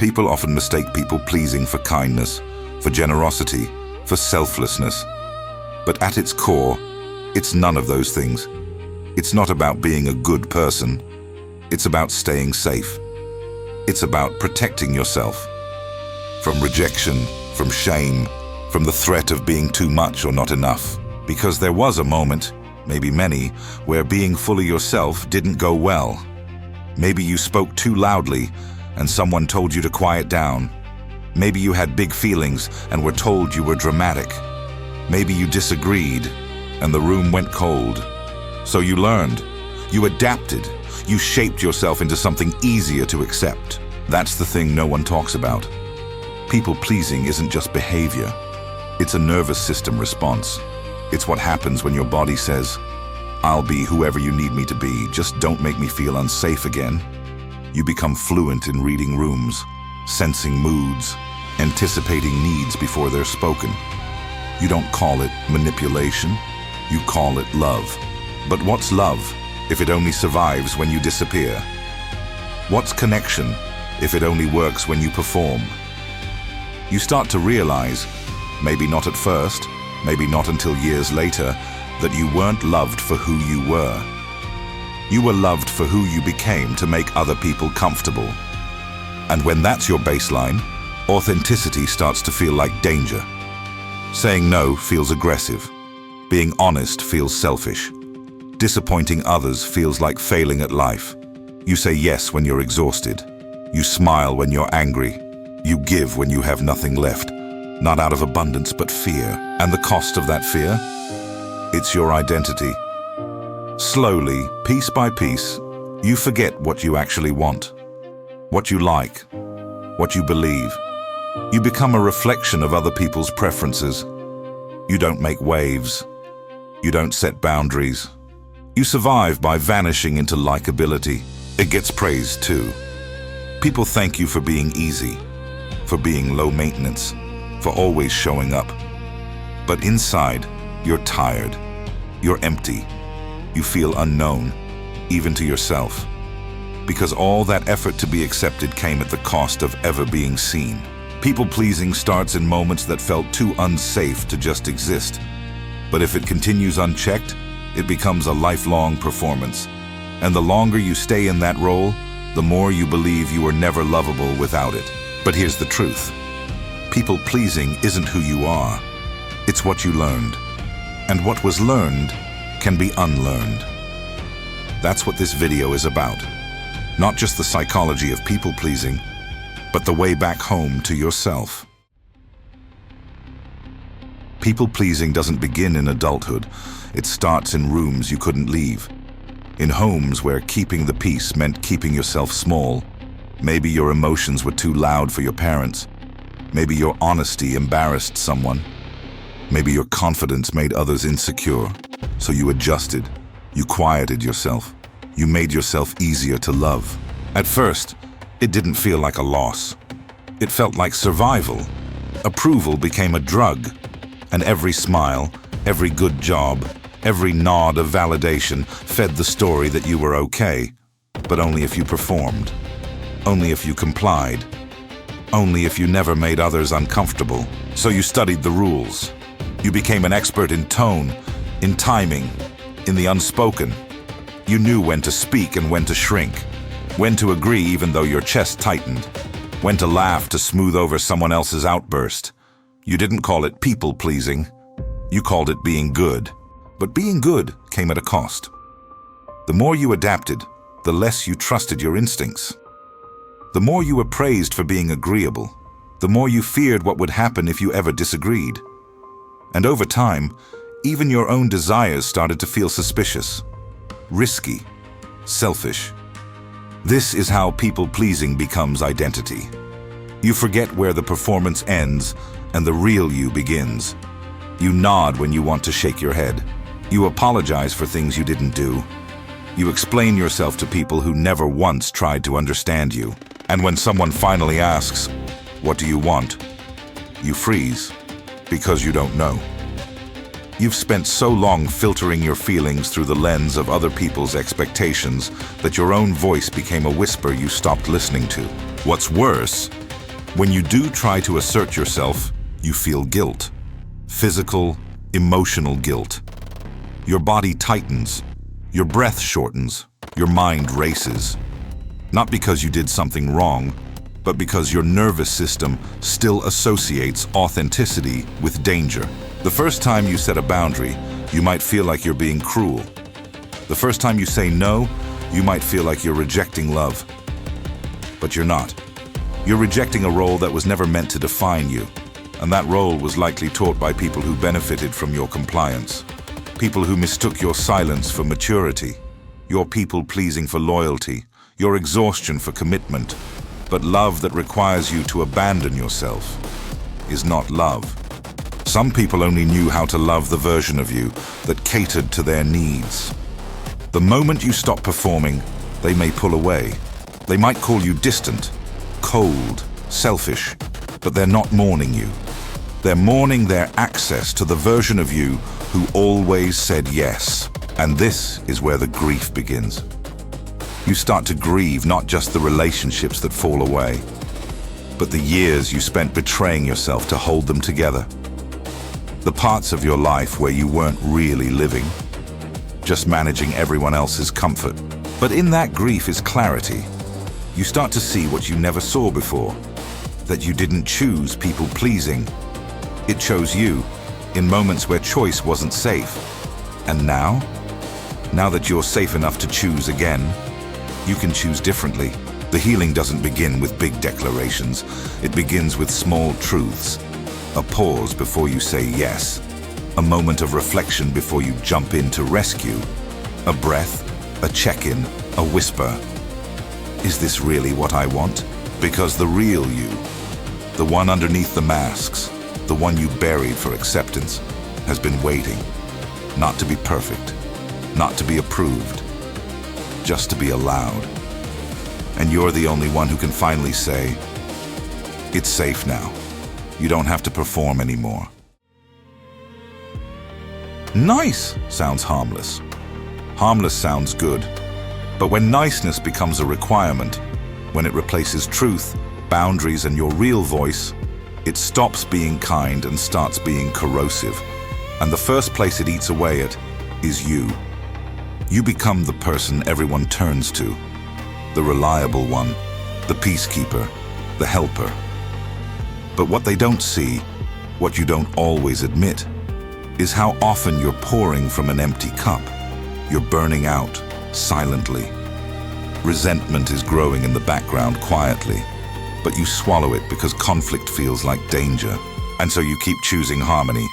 People often mistake people-pleasing for kindness, for generosity, for selflessness. But at its core, it's none of those things. It's not about being a good person. It's about staying safe. It's about protecting yourself from rejection, from shame, from the threat of being too much or not enough. Because there was a moment, maybe many, where being fully yourself didn't go well. Maybe you spoke too loudly and someone told you to quiet down. Maybe you had big feelings and were told you were dramatic. Maybe you disagreed and the room went cold. So you learned, you adapted, you shaped yourself into something easier to accept. That's the thing no one talks about. People-pleasing isn't just behavior. It's a nervous system response. It's what happens when your body says, "I'll be whoever you need me to be, just don't make me feel unsafe again." You become fluent in reading rooms, sensing moods, anticipating needs before they're spoken. You don't call it manipulation, you call it love. But what's love if it only survives when you disappear? What's connection if it only works when you perform? You start to realize, maybe not at first, maybe not until years later, that you weren't loved for who you were. You were loved for who you became to make other people comfortable. And when that's your baseline, authenticity starts to feel like danger. Saying no feels aggressive. Being honest feels selfish. Disappointing others feels like failing at life. You say yes when you're exhausted. You smile when you're angry. You give when you have nothing left. Not out of abundance, but fear. And the cost of that fear? It's your identity. Slowly, piece by piece, you forget what you actually want, what you like, what you believe. You become a reflection of other people's preferences. You don't make waves. You don't set boundaries. You survive by vanishing into likability. It gets praised too. People thank you for being easy, for being low maintenance, for always showing up. But inside, you're tired. You're empty. You feel unknown, even to yourself. Because all that effort to be accepted came at the cost of ever being seen. People-pleasing starts in moments that felt too unsafe to just exist. But if it continues unchecked, it becomes a lifelong performance. And the longer you stay in that role, the more you believe you are never lovable without it. But here's the truth. People-pleasing isn't who you are. It's what you learned. And what was learned can be unlearned. That's what this video is about. Not just the psychology of people-pleasing, but the way back home to yourself. People-pleasing doesn't begin in adulthood. It starts in rooms you couldn't leave. In homes where keeping the peace meant keeping yourself small. Maybe your emotions were too loud for your parents. Maybe your honesty embarrassed someone. Maybe your confidence made others insecure. So you adjusted. You quieted yourself. You made yourself easier to love. At first, it didn't feel like a loss. It felt like survival. Approval became a drug. And every smile, every good job, every nod of validation fed the story that you were okay, but only if you performed. Only if you complied. Only if you never made others uncomfortable. So you studied the rules. You became an expert in tone, in timing, in the unspoken. You knew when to speak and when to shrink, when to agree even though your chest tightened, when to laugh to smooth over someone else's outburst. You didn't call it people-pleasing. You called it being good. But being good came at a cost. The more you adapted, the less you trusted your instincts. The more you were praised for being agreeable, the more you feared what would happen if you ever disagreed. And over time, even your own desires started to feel suspicious, risky, selfish. This is how people-pleasing becomes identity. You forget where the performance ends and the real you begins. You nod when you want to shake your head. You apologize for things you didn't do. You explain yourself to people who never once tried to understand you. And when someone finally asks, "What do you want?" you freeze, because you don't know. You've spent so long filtering your feelings through the lens of other people's expectations that your own voice became a whisper you stopped listening to. What's worse When you do try to assert yourself, you feel guilt. Physical, emotional guilt. Your body tightens, your breath shortens, your mind races. Not because you did something wrong, but because your nervous system still associates authenticity with danger. The first time you set a boundary, you might feel like you're being cruel. The first time you say no, you might feel like you're rejecting love. But you're not. You're rejecting a role that was never meant to define you, and that role was likely taught by people who benefited from your compliance. People who mistook your silence for maturity, your people-pleasing for loyalty, your exhaustion for commitment. But love that requires you to abandon yourself is not love. Some people only knew how to love the version of you that catered to their needs. The moment you stop performing, they may pull away. They might call you distant, cold, selfish, but they're not mourning you. They're mourning their access to the version of you who always said yes. And this is where the grief begins. You start to grieve not just the relationships that fall away, but the years you spent betraying yourself to hold them together. The parts of your life where you weren't really living, just managing everyone else's comfort. But in that grief is clarity. You start to see what you never saw before, that you didn't choose people-pleasing. It chose you in moments where choice wasn't safe. And now that you're safe enough to choose again, you can choose differently. The healing doesn't begin with big declarations. It begins with small truths. A pause before you say yes. A moment of reflection before you jump in to rescue. A breath, a check-in, a whisper. Is this really what I want? Because the real you, the one underneath the masks, the one you buried for acceptance, has been waiting. Not to be perfect, not to be approved, just to be allowed. And you're the only one who can finally say, it's safe now. You don't have to perform anymore. Nice sounds harmless. Harmless sounds good. But when niceness becomes a requirement, when it replaces truth, boundaries, and your real voice, it stops being kind and starts being corrosive. And the first place it eats away at is you. You become the person everyone turns to, the reliable one, the peacekeeper, the helper. But what they don't see, what you don't always admit, is how often you're pouring from an empty cup. You're burning out, silently. Resentment is growing in the background quietly, but you swallow it because conflict feels like danger. And so you keep choosing harmony,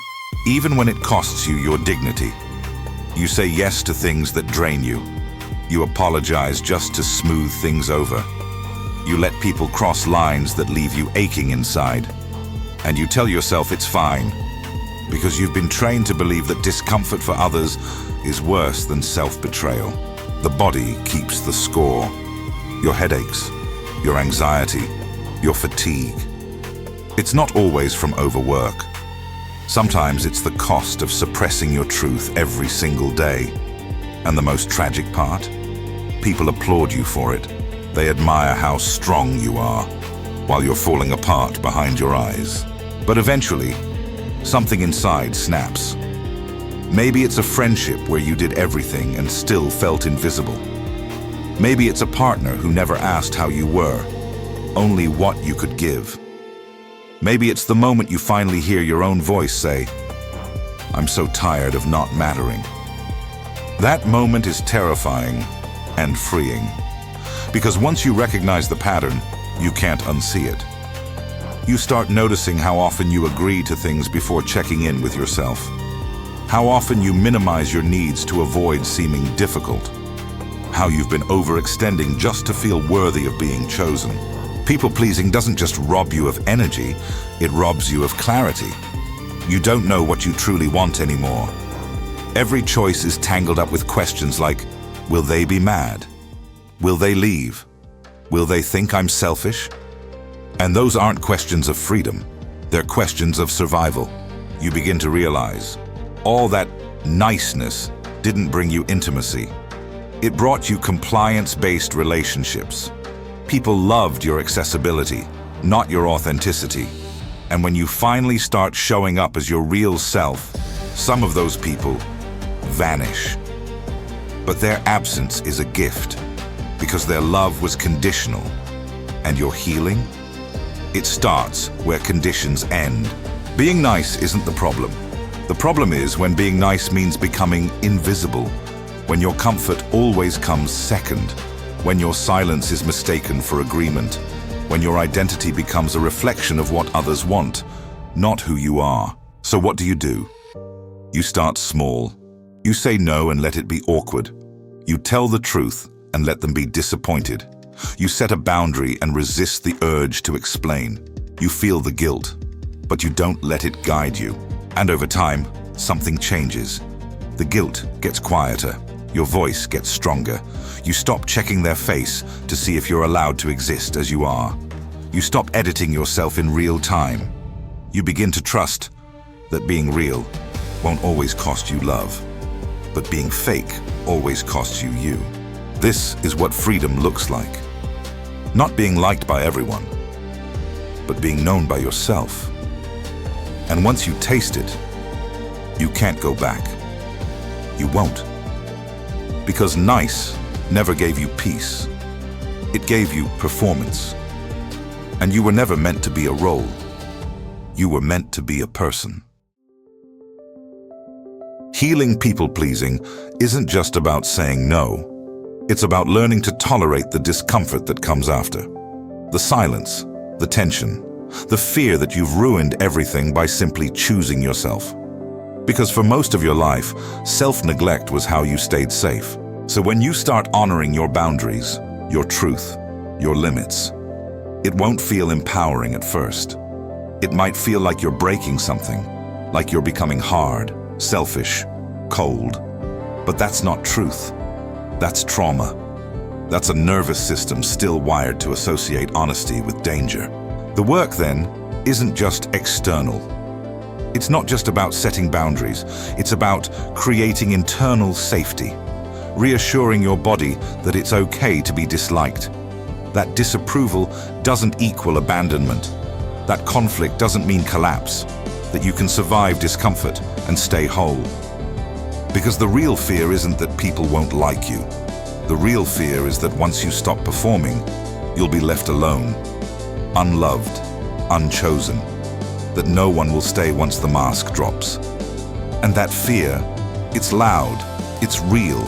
even when it costs you your dignity. You say yes to things that drain you. You apologize just to smooth things over. You let people cross lines that leave you aching inside. And you tell yourself it's fine, because you've been trained to believe that discomfort for others is worse than self-betrayal. The body keeps the score. Your headaches, your anxiety, your fatigue. It's not always from overwork. Sometimes it's the cost of suppressing your truth every single day. And the most tragic part? People applaud you for it. They admire how strong you are, while you're falling apart behind your eyes. But eventually, something inside snaps. Maybe it's a friendship where you did everything and still felt invisible. Maybe it's a partner who never asked how you were, only what you could give. Maybe it's the moment you finally hear your own voice say, "I'm so tired of not mattering." That moment is terrifying and freeing, because once you recognize the pattern, you can't unsee it. You start noticing how often you agree to things before checking in with yourself. How often you minimize your needs to avoid seeming difficult. How you've been overextending just to feel worthy of being chosen. People-pleasing doesn't just rob you of energy, it robs you of clarity. You don't know what you truly want anymore. Every choice is tangled up with questions like, will they be mad? Will they leave? Will they think I'm selfish? And those aren't questions of freedom, they're questions of survival. You begin to realize, all that niceness didn't bring you intimacy. It brought you compliance-based relationships. People loved your accessibility, not your authenticity. And when you finally start showing up as your real self, some of those people vanish. But their absence is a gift, because their love was conditional. And your healing? It starts where conditions end. Being nice isn't the problem. The problem is when being nice means becoming invisible, when your comfort always comes second, when your silence is mistaken for agreement, when your identity becomes a reflection of what others want, not who you are. So what do? You start small. You say no and let it be awkward. You tell the truth and let them be disappointed. You set a boundary and resist the urge to explain. You feel the guilt, but you don't let it guide you. And over time, something changes. The guilt gets quieter. Your voice gets stronger. You stop checking their face to see if you're allowed to exist as you are. You stop editing yourself in real time. You begin to trust that being real won't always cost you love, but being fake always costs you you. This is what freedom looks like. Not being liked by everyone, but being known by yourself. And once you taste it, you can't go back. You won't. Because nice never gave you peace. It gave you performance. And you were never meant to be a role. You were meant to be a person. Healing people-pleasing isn't just about saying no. It's about learning to tolerate the discomfort that comes after. The silence, the tension, the fear that you've ruined everything by simply choosing yourself. Because for most of your life, self-neglect was how you stayed safe. So when you start honoring your boundaries, your truth, your limits, it won't feel empowering at first. It might feel like you're breaking something, like you're becoming hard, selfish, cold. But that's not truth. That's trauma. That's a nervous system still wired to associate honesty with danger. The work, then, isn't just external. It's not just about setting boundaries. It's about creating internal safety, reassuring your body that it's okay to be disliked. That disapproval doesn't equal abandonment. That conflict doesn't mean collapse. That you can survive discomfort and stay whole. Because the real fear isn't that people won't like you. The real fear is that once you stop performing, you'll be left alone, unloved, unchosen, that no one will stay once the mask drops. And that fear, it's loud, it's real,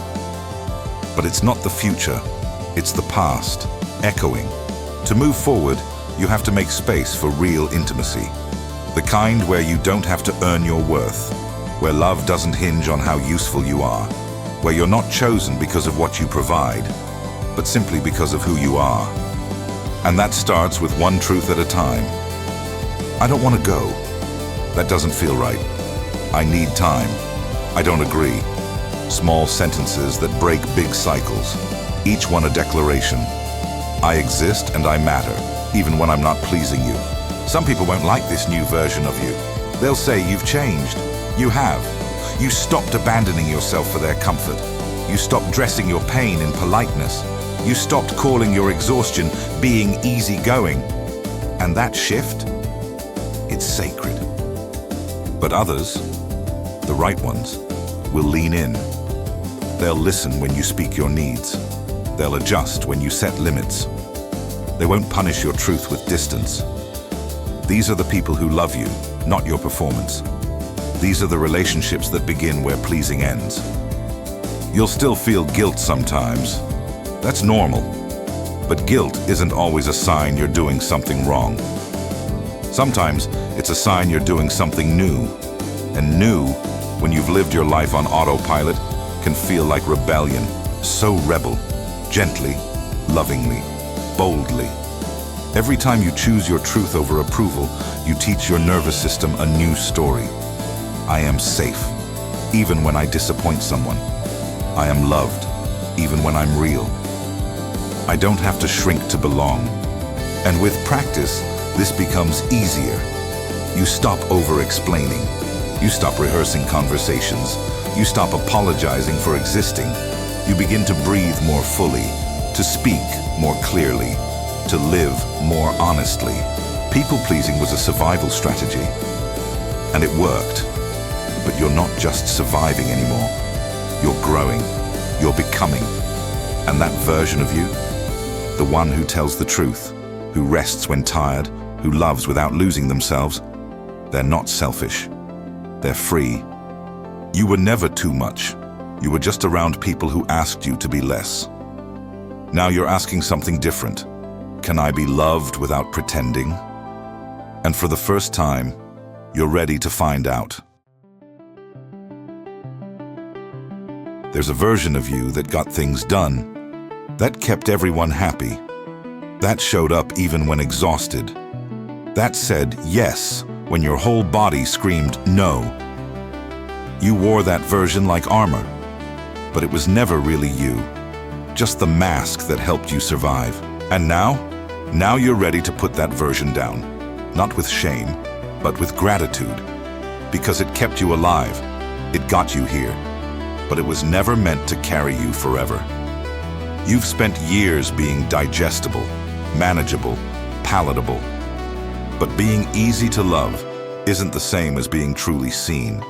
but it's not the future, it's the past, echoing. To move forward, you have to make space for real intimacy. The kind where you don't have to earn your worth, where love doesn't hinge on how useful you are, where you're not chosen because of what you provide, but simply because of who you are. And that starts with one truth at a time. I don't want to go. That doesn't feel right. I need time. I don't agree. Small sentences that break big cycles, each one a declaration. I exist and I matter, even when I'm not pleasing you. Some people won't like this new version of you. They'll say you've changed. You have. You stopped abandoning yourself for their comfort. You stopped dressing your pain in politeness. You stopped calling your exhaustion being easygoing. And that shift, it's sacred. But others, the right ones, will lean in. They'll listen when you speak your needs. They'll adjust when you set limits. They won't punish your truth with distance. These are the people who love you, not your performance. These are the relationships that begin where pleasing ends. You'll still feel guilt sometimes. That's normal. But guilt isn't always a sign you're doing something wrong. Sometimes it's a sign you're doing something new. And new, when you've lived your life on autopilot, can feel like rebellion. So rebel, gently, lovingly, boldly. Every time you choose your truth over approval, you teach your nervous system a new story. I am safe, even when I disappoint someone. I am loved, even when I'm real. I don't have to shrink to belong. And with practice, this becomes easier. You stop over-explaining. You stop rehearsing conversations. You stop apologizing for existing. You begin to breathe more fully, to speak more clearly, to live more honestly. People-pleasing was a survival strategy, and it worked. But you're not just surviving anymore. You're growing, you're becoming. And that version of you, the one who tells the truth, who rests when tired, who loves without losing themselves, they're not selfish. They're free. You were never too much. You were just around people who asked you to be less. Now you're asking something different. Can I be loved without pretending? And for the first time, you're ready to find out. There's a version of you that got things done, that kept everyone happy, that showed up even when exhausted, that said yes when your whole body screamed no. You wore that version like armor, but it was never really you, just the mask that helped you survive. And now you're ready to put that version down, not with shame, but with gratitude, because it kept you alive, it got you here, but it was never meant to carry you forever. You've spent years being digestible, manageable, palatable, but being easy to love isn't the same as being truly seen,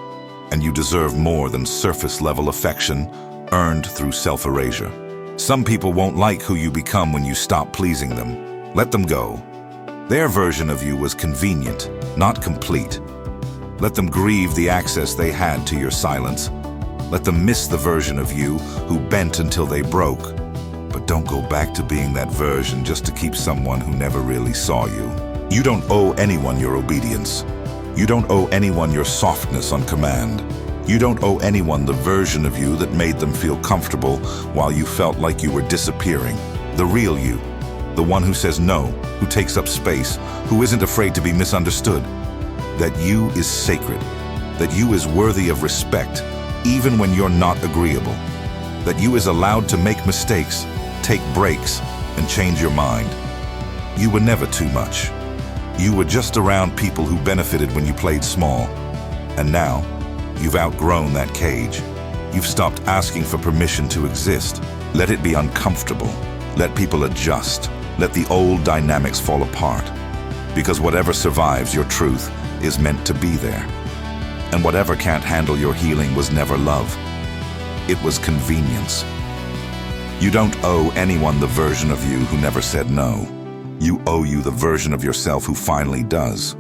and you deserve more than surface-level affection earned through self-erasure. Some people won't like who you become when you stop pleasing them. Let them go. Their version of you was convenient, not complete. Let them grieve the access they had to your silence. Let them miss the version of you who bent until they broke. But don't go back to being that version just to keep someone who never really saw you. You don't owe anyone your obedience. You don't owe anyone your softness on command. You don't owe anyone the version of you that made them feel comfortable while you felt like you were disappearing. The real you, the one who says no, who takes up space, who isn't afraid to be misunderstood. That you is sacred. That you is worthy of respect, even when you're not agreeable. That you is allowed to make mistakes, take breaks, and change your mind. You were never too much. You were just around people who benefited when you played small. And now, you've outgrown that cage. You've stopped asking for permission to exist. Let it be uncomfortable. Let people adjust. Let the old dynamics fall apart. Because whatever survives your truth is meant to be there. And whatever can't handle your healing was never love. It was convenience. You don't owe anyone the version of you who never said no. You owe you the version of yourself who finally does.